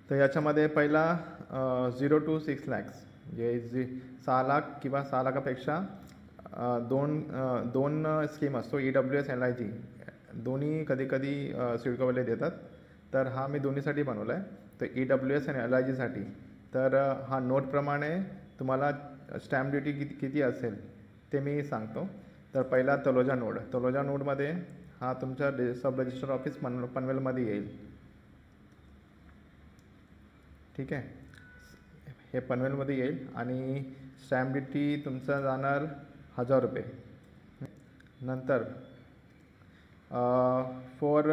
तर याच्यामध्ये पहिला 0 to 6 lakhs म्हणजे 6 लाख किंवा 6 लाखापेक्षा दोन स्कीम असतो EWS LIG दोन्ही कधी कधी सिडकोवाले देतात. तर हा मी दोन्हीसाठी बनवला आहे. तर EWS आणि LIGसाठी तर हा नोटप्रमाणे तुम्हाला स्टॅम्प ड्युटी किती असेल ते मी सांगतो. तर पहिला तलोजा नोडमध्ये हा तुमच्या सब रजिस्टर ऑफिस पनवेलमध्ये येईल. ठीक आहे, हे पनवेलमध्ये येईल आणि स्टॅम्प ड्युटी तुमचा जाणार 1000 रुपये. नंतर फॉर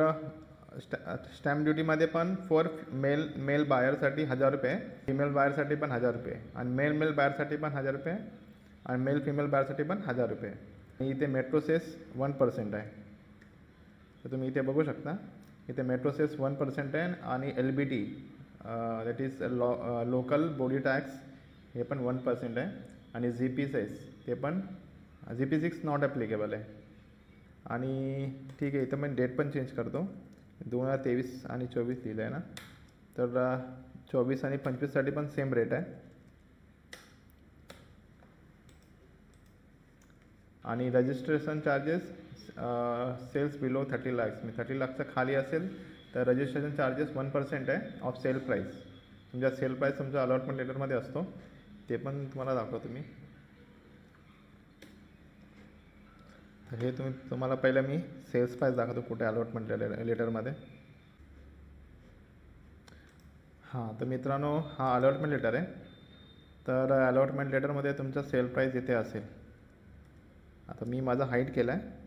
स्टॅम्प ड्युटीमध्ये पण फॉर मेल बायरसाठी 1000 रुपये, फिमेल बायरसाठी पण 1000 रुपये आणि मेल बायरसाठी पण 1000 रुपये आणि मेल फिमेल बायरसाठी पण 1000 रुपये. आणि इथे मेट्रो सेस 1% आहे. तर तुम्ही इथे बघू शकता, इथे मेट्रो सेस 1% आहे आणि LBT that is local body tax हे पण 1% आहे आणि GP सेस ते पण GP6 नॉट ॲप्लिकेबल आहे. आणि ठीक आहे, इथं मी डेट पण चेंज करतो. 2023 आणि 24 लिहिलं आहे ना, तर 24 आणि 25साठी पण सेम रेट आहे. आणि registration charges sales below 30 lakhs, 30 लाखच्या खाली असेल तर रजिस्ट्रेशन चार्जेस 1% आहे ऑफ सेल प्राईस. तुमच्या सेल प्राईस तुमच्या अलॉटमेंट लेटरमध्ये असतो, ते पण तुम्हाला दाखवतो मी. तर हे तुम्हाला पहिलं मी सेल्स प्राईस दाखवतो कुठे अलॉटमेंट लेटरमध्ये. हां, तर मित्रांनो हा अलॉटमेंट लेटर आहे. तर अलॉटमेंट लेटरमध्ये तुमचा सेल प्राईस इथे असेल. आता मी माझा हाईट केला आहे.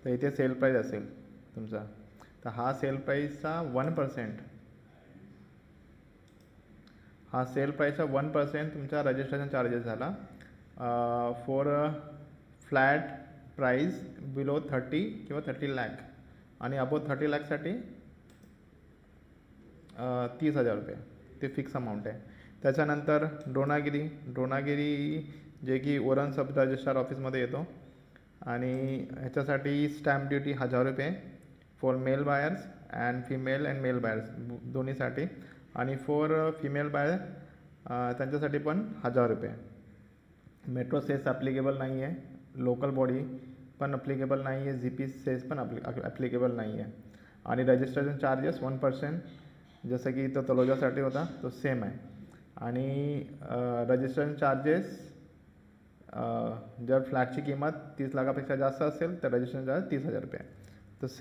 तर इथे सेल प्राईस असेल तुमचा. तर हा सेल प्राईसचा 1%, हा सेल प्राईसचा 1% तुमचा रजिस्ट्रेशन चार्जेस झाला. फॉर फ्लॅट प्राईस बिलो 30 किंवा 30 लाख आणि अबो 30 लाखसाठी 30,000 रुपये ते फिक्स अमाऊंट आहे. त्याच्यानंतर ड्रोनागिरी जे की ओरण सब रजिस्ट्रार ऑफिसमध्ये येतो आणि ह्याच्यासाठी स्टॅम्प ड्युटी 1000 रुपये for male buyers and female and male buyers दोन्हीसाठी. आणि फॉर फिमेल बायर त्यांच्यासाठी पण 1000 रुपये. मेट्रो सेस ॲप्लिकेबल नाही आहे, लोकल बॉडी पण ॲप्लिकेबल नाही आहे, GP सेस पण ॲप्लिकेबल नाही आहे. आणि रजिस्ट्रेशन चार्जेस 1% जसं की तो तलोजासाठी होता तो सेम आहे. आणि रजिस्ट्रेशन चार्जेस जर फ्लॅटची किंमत 30 लाखापेक्षा जास्त असेल तर रजिस्ट्रेशन चार्ज 30,000 रुपये.